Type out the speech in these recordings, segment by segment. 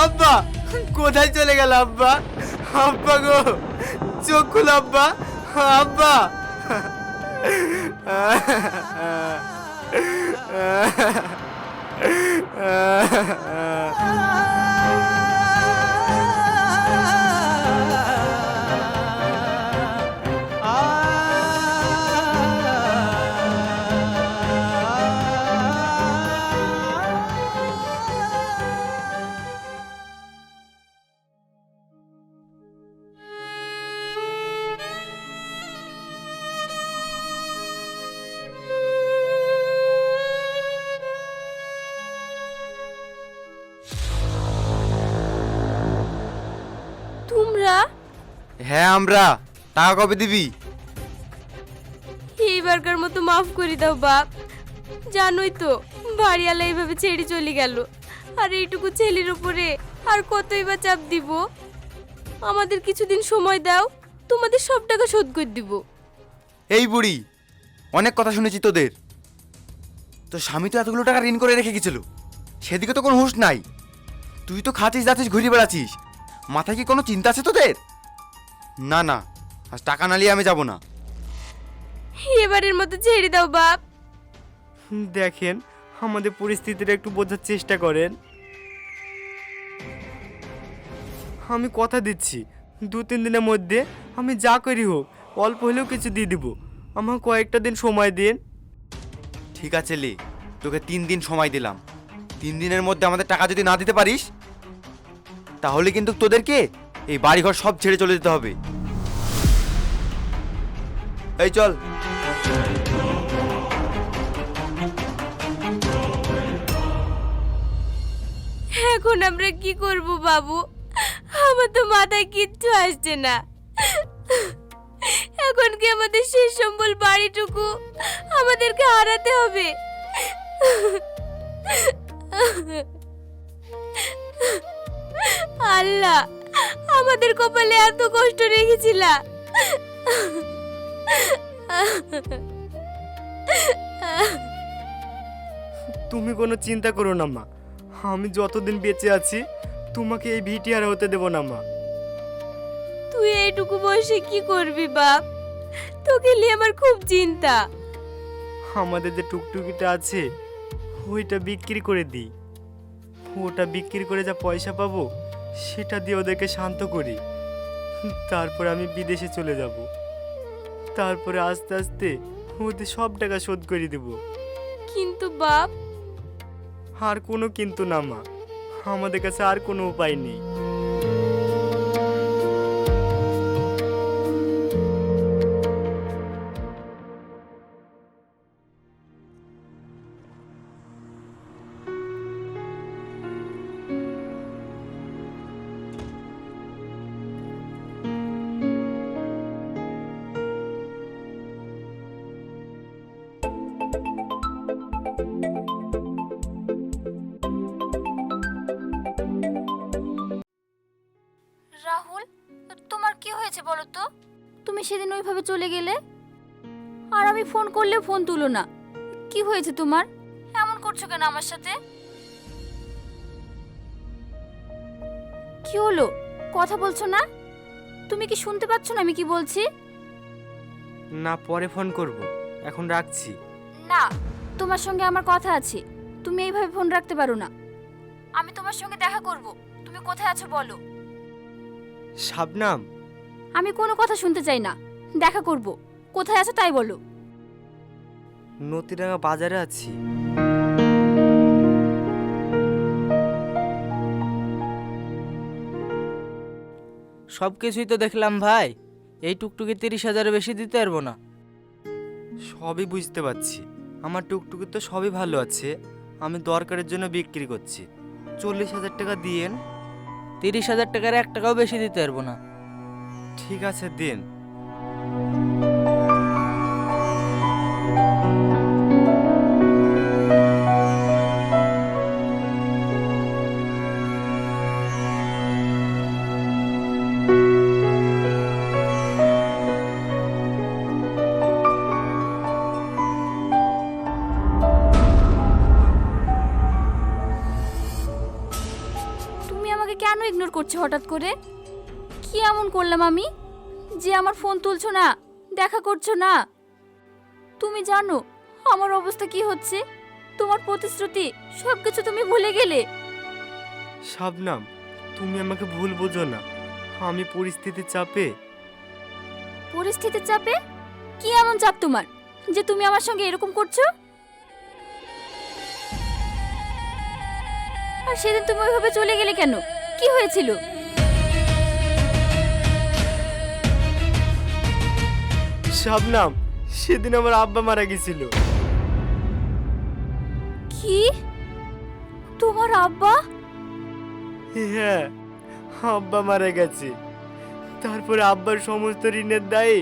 আব্বা কোথায় চলে গেল আব্বা? আব্বা গো, চোখ খুলো আব্বা। আব্বা তোমরা হ্যাঁ আমরা। টাকা কবে দিবি? এইবারকার মতো মাফ করে দাও বাপ। জানোই তো বাড়িওয়ালা এইভাবে ছেড়ে চলে গেল, আর এইটুকু ছেলের উপরে আর কতই বা চাপ দিব। আমাদের কিছুদিন সময় দাও, তোমাদের সব টাকা শোধ করে দিব। এই বুড়ি, অনেক কথা শুনেছি তোদের। তো স্বামী তো এতগুলো টাকা ঋণ করে রেখে গেছিল, সেদিকে তো কোনো হুঁশ নাই। তুই তো খাচ্ছিস যাচ্ছিস ঘুরে বেড়াচ্ছিস, মাথায় কি কোনো চিন্তা আছে তোদের? না না, আজ টাকা না নিয়ে আমি যাব না। এবারের মতো ছেড়ে দাও বাপ। দেখেন, আমাদের পরিস্থিতিটা একটু বোঝার চেষ্টা করেন। আমি কথা দিচ্ছি 2-3 দিনের মধ্যে আমি যা করি হোক অল্প হলেও কিছু দিয়ে দিব। আমার কয়েকটা দিন সময় দিন। ঠিক আছে লে, তোকে 3 দিন সময় দিলাম। 3 দিনের মধ্যে আমাদের টাকা যদি না দিতে পারিস, তাহলে কিন্তু তোদেরকে এই বাড়িঘর সব ছেড়ে চলে যেতে হবে। এই চল। এখন আমরা কি করব বাবু? আমার তো মাথায় কিচ্ছু আসছে না। এখন কি আমাদের শেষ সম্বল বাড়িটুকু আমাদেরকে হারাতে হবে? আল্লাহ, আমাদের কপালে এত কষ্ট রেখেছিলা। তুমি কোনো চিন্তা করো না মা, আমি যতদিন বেঁচে আছি তোমাকে এই ভিটি আর হতে দেব না মা। তুই এইটুকু বয়সে কি করবি বাপ? তোকে নিয়ে আমার খুব চিন্তা। আমাদের যে টুকটুকিটা আছে ওইটা বিক্রি করে দিই। ওটা বিক্রি করে যা পয়সা পাবো সেটা দিয়ে ওদেরকে শান্ত করি। তারপর আমি বিদেশে চলে যাব। তারপরে আস্তে আস্তে ওদের সব টাকা শোধ করে দেব। কিন্তু বাপ, আর কোনো কিন্তু না মা, আমাদের কাছে আর কোনো উপায় নেই। রাহুল, তোমার কি হয়েছে বলো তো? তুমি সেদিন ওইভাবে চলে গেলে, আর আমি ফোন করলেও ফোন তুলো না। কি হয়েছে তোমার? এমন করছো কেন আমার সাথে? কি হলো? কথা বলছো না? তুমি কি শুনতে পাচ্ছ না আমি কি বলছি? না, পরে ফোন করব, এখন রাখছি। না, তোমার সঙ্গে আমার কথা আছে। তুমি এইভাবে ফোন রাখতে পারো না। আমি তোমার সঙ্গে দেখা করব। তুমি কোথায় আছো বলো। শাবনাম, আমি কোনো কথা শুনতে চাই না। দেখা করব। কোথায় আছো তাই বলো। নতিডাঙ্গা বাজারে আছি। সব কিছুই তো দেখলাম ভাই, এই টুকটুকি 30,000 বেশি দিতে পারবো না। সবই বুঝতে পারছি, আমার টুকটুকি তো সবই ভালো আছে। আমি দরকারের জন্য বিক্রি করছি। 40,000 টাকা দিয়েন। 30,000 টাকার 1 টাকাও বেশি দিতে পারবো না। ঠিক আছে, দিন। ইগনোর করছে হঠাৎ করে? কি এমন করলাম আমি যে আমার ফোন তুলছো না, দেখা করছো না? তুমি জানো আমার অবস্থা কি হচ্ছে? তোমার প্রতিশ্রুতি সবকিছু তুমি ভুলে গেলে। শাবনাম, তুমি আমাকে ভুল বোঝো না। আমি পরিস্থিতির চাপে। পরিস্থিতির চাপে? কি এমন চাপ তোমার যে তুমি আমার সঙ্গে এরকম করছো? আর সেদিন তুমি ওইভাবে চলে গেলে কেন? কি হয়েছিল? শাবনাম, সেদিন আমার আব্বা মারা গেছিল। কি? তোমার আব্বা? হ্যাঁ, আব্বা মারা গেছে। তারপরে আব্বার সমস্ত ঋণের দায়ে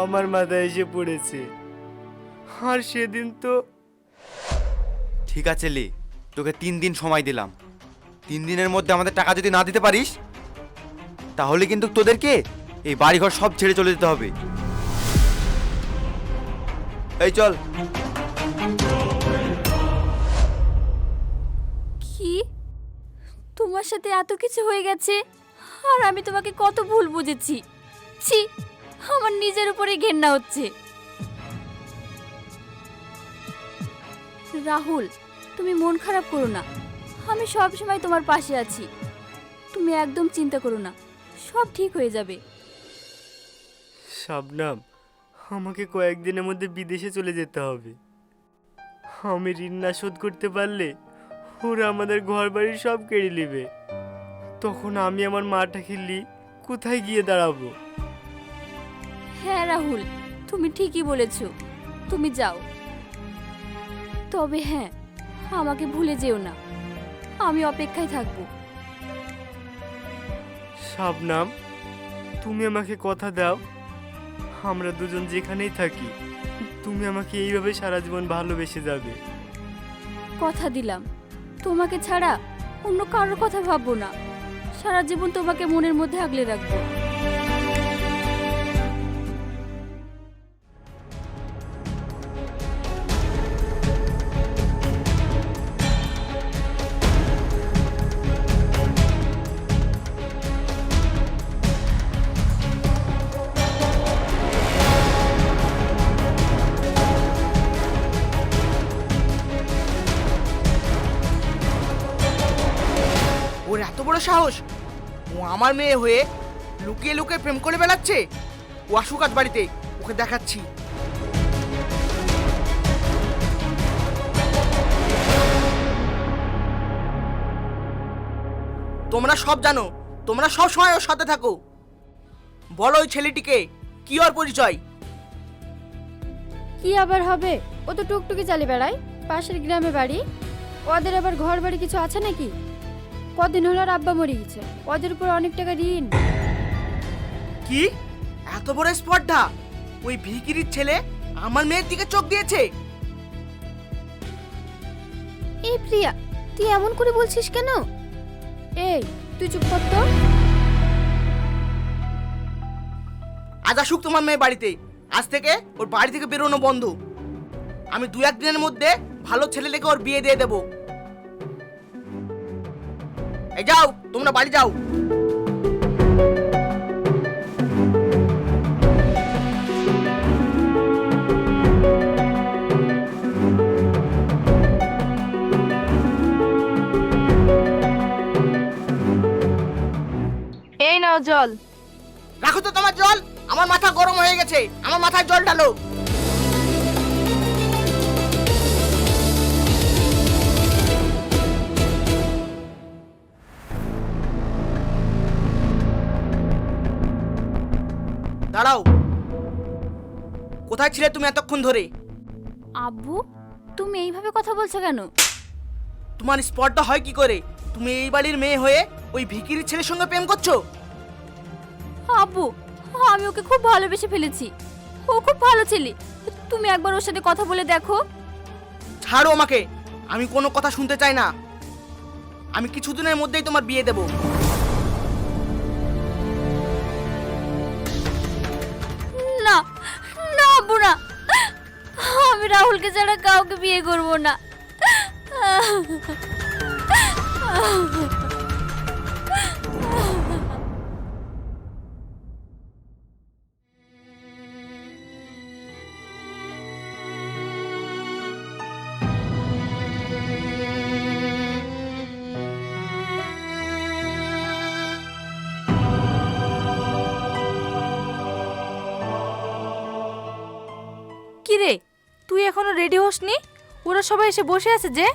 আমার মাথায় এসে পড়েছে। আর সেদিন তো ঠিক আছে লে, তোকে 3 দিন সময় দিলাম। 3 দিনের মধ্যে আমাদের টাকা যদি না দিতে পারিস, তাহলে কিন্তু তোদেরকে এই বাড়িঘর সব ছেড়ে চলে যেতে হবে। এই চল। কি? তোমার সাথে এত কিছু হয়ে গেছে আর আমি তোমাকে কত ভুল বুঝেছি। ছি, আমার নিজের উপরে ঘেন্না হচ্ছে। রাহুল, তুমি মন খারাপ করো না। আমি সব সময় তোমার পাশে আছি। তুমি একদম চিন্তা করো না, সব ঠিক হয়ে যাবে। শাবনাম, আমাকে কয়েকদিনের মধ্যে বিদেশে চলে যেতে হবে। আমি ঋণ না শোধ করতে পারলে ওরা আমাদের ঘর বাড়ি সব কেড়ে নেবে। তখন আমি আমার মাটাকে নিয়ে কোথায় গিয়ে দাঁড়াবো? হ্যাঁ রাহুল, তুমি ঠিকই বলেছ। তুমি যাও, তবে হ্যাঁ, আমাকে ভুলে যেও না। আমি অপেক্ষায় থাকবো। শাবনাম, তুমি আমাকে কথা দাও, আমরা দুজন যেখানেই থাকি তুমি আমাকে এইভাবে সারা জীবন ভালোবেসে যাবে। কথা দিলাম, তোমাকে ছাড়া অন্য কারোর কথা ভাববো না। সারা জীবন তোমাকে মনের মধ্যে আগলে রাখবো। ওর এত বড় সাহস! ও আমার মেয়ে হয়ে লুকিয়ে লুকিয়ে প্রেম করে বেড়াচ্ছে। ও আসুক আজ বাড়িতে, ওকে দেখাচ্ছি। তোমরা সব জানো, তোমরা সব সময় ওর সাথে থাকো। বলো ওই ছেলেটিকে কি ওর পরিচয়? কি আবার হবে? ও তো টুকটুকি চালিয়ে বেড়ায়, পাশের গ্রামে বাড়ি। ওদের আবার ঘর বাড়ি কিছু আছে নাকি? কদিন হলো ওর আব্বা মরে গেছে, ওদের উপর অনেক টাকা ঋণ। কি এত বড় স্পর্ধা! ওই ভিকিরির ছেলে আমার মেয়ের দিকে চোখ দিয়েছে। এই প্রিয়া, তুই এমন করে বলছিস কেন? এই, তুই চুপ কর তো। আজ আসুক তোমার মেয়ে বাড়িতে। আজ থেকে ওর বাড়ি থেকে বেরোনো বন্ধ। আমি 2-1 দিনের মধ্যে ভালো ছেলে লেগে ওর বিয়ে দিয়ে দেবো। এই যাও, তোমরা বাড়ি যাও। এই নাও জল। রাখো তো তোমার জল, আমার মাথা গরম হয়ে গেছে। আমার মাথায় জল ঢালো। দাঁড়াও, কোথায় ছিলে তুমি এতক্ষণ ধরে? আব্বু, তুমি এইভাবে কথা বলছো কেন? তোমার স্পটটা হয় কি করে? তুমি এই বাড়ির মেয়ে হয়ে ওই ভিকিরির ছেলের সঙ্গে প্রেম করছো? আব্বু, আমি ওকে খুব ভালোবেসে ফেলেছি। ও খুব ভালো ছেলে। তুমি একবার ওর সাথে কথা বলে দেখো। ছাড়ো আমাকে, আমি কোনো কথা শুনতে চাই না। আমি কিছুদিনের মধ্যেই তোমার বিয়ে দেব। না না আব্বু, না, আমি রাহুলকে ছাড়া কাউকে বিয়ে করব না। তুই এখনো রেডি হসনি? ওরা সবাই এসে বসে আছে যে।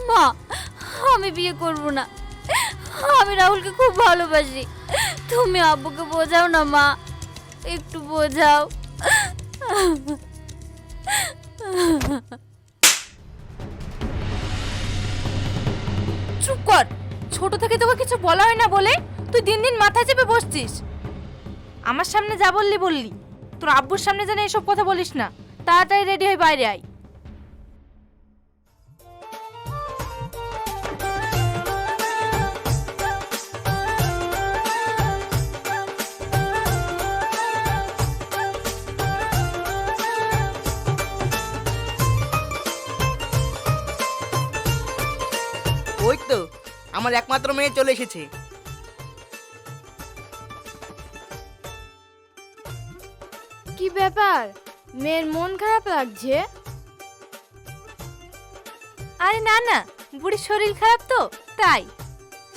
মা, আমি বিয়ে করব না। আমি রাহুলকে খুব ভালোবাসি। তুমি আব্বুকে বোঝাও না মা, একটু বোঝাও। চুপ কর। ছোট থেকে তোকে কিছু বলা হয় না বলে তুই দিন দিন মাথা চেপে বসছিস। আমার সামনে যা বললি বললি, তোর আব্বুর সামনে যেন এসব কথা বলিস না। তাড়াতাড়ি রেডি হয়ে বাইরে আয়। ওই তো আমার একমাত্র মেয়ে চলে এসেছে। কি ব্যাপার, মেয়ের মন খারাপ লাগছে? আরে না না, বুড়ির শরীর খারাপ তো তাই।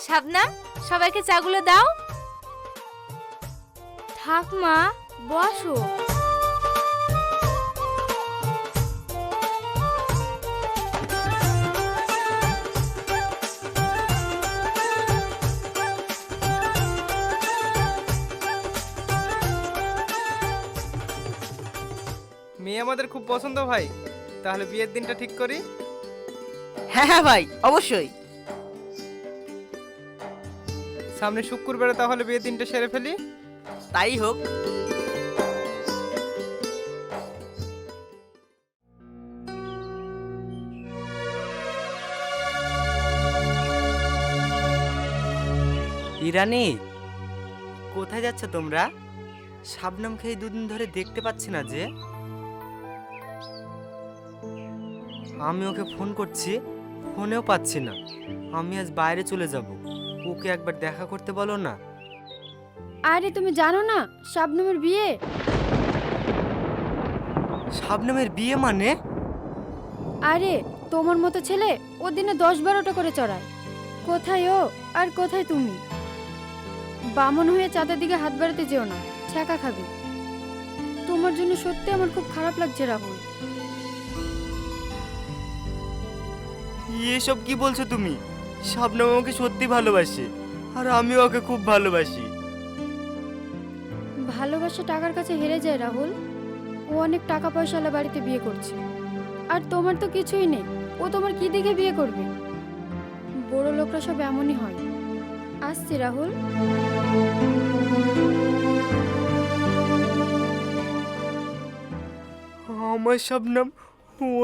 শাবনাম, সবাইকে চাগুলো দাও। থাক মা, বসো। মেয়ে আমাদের খুব পছন্দ ভাই, তাহলে বিয়ের দিনটা ঠিক করি। হ্যাঁ হ্যাঁ ভাই, অবশ্যই। সামনে শুক্রবারে তাহলে বিয়ের দিনটা সেরে ফেলি। তাই হোক। ইরানি, কোথায় যাচ্ছ তোমরা? শাবনামকে এই দুদিন ধরে দেখতে পাচ্ছি না যে। আমি ওকে ফোন করছি, ফোনেও পাচ্ছি না। আমি আজ বাইরে চলে যাব, ওকে একবার দেখা করতে বলো না। আরে তুমি জানো না শাবনূমের বিয়ে? শাবনামের বিয়ে মানে? আরে তোমার মতো ছেলে ও দিনে 10-12টা করে চড়ায়। কোথায় ও আর কোথায় তুমি? বামন হয়ে চাঁদের দিকে হাত বাড়াতে যেও না, ছ্যাঁকা খাবে। তোমার জন্য সত্যি আমার খুব খারাপ লাগছে রাহুল। এসব কি বলছো তুমি? শাবনাম আমাকে সত্যি ভালোবাসে, আর আমি ওকে খুব ভালোবাসি। ভালোবাসা টাকার কাছে হেরে যায় রাহুল। ও অনেক টাকা পয়সাওয়ালা বাড়িতে বিয়ে করছে, আর তোমার তো কিছুই নেই। ও তোমার কি দেখে বিয়ে করবে? বড় লোকরা সব এমনই হয়। আসছি রাহুল। আমার শাবনাম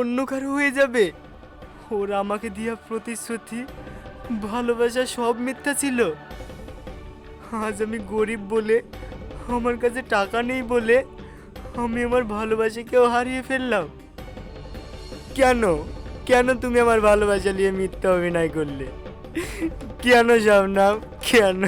অন্য কারো হয়ে যাবে? ওরা আমাকে দিয়া প্রতিশ্রুতি, ভালোবাসা সব মিথ্যা ছিল। আজ আমি গরিব বলে, আমার কাছে টাকা নেই বলে আমি আমার ভালোবাসাকেও হারিয়ে ফেললাম। কেন কেন তুমি আমার ভালোবাসা নিয়ে মিথ্যা অভিনয় করলে? কেন শাবনাম, কেন?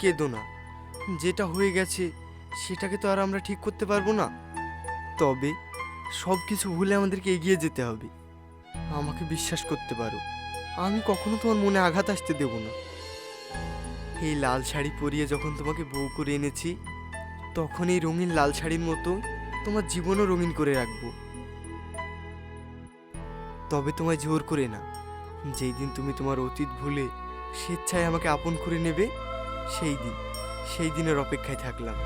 কেঁদো না, যেটা হয়ে গেছে সেটাকে তো আর আমরা ঠিক করতে পারবো না। তবে সব কিছু ভুলে আমাদেরকে এগিয়ে যেতে হবে। আমাকে বিশ্বাস করতে পারো, আমি কখনো তোমার মনে আঘাত আসতে দেব না। এই লাল শাড়ি পরিয়ে যখন তোমাকে বউ করে এনেছি, তখন এই রঙিন লাল শাড়ির মতো তোমার জীবনও রঙিন করে রাখবো। তবে তোমায় জোর করে না, যেই দিন তুমি তোমার অতীত ভুলে স্বেচ্ছায় আমাকে আপন করে নেবে, সেই দিনের অপেক্ষায় থাকলাম।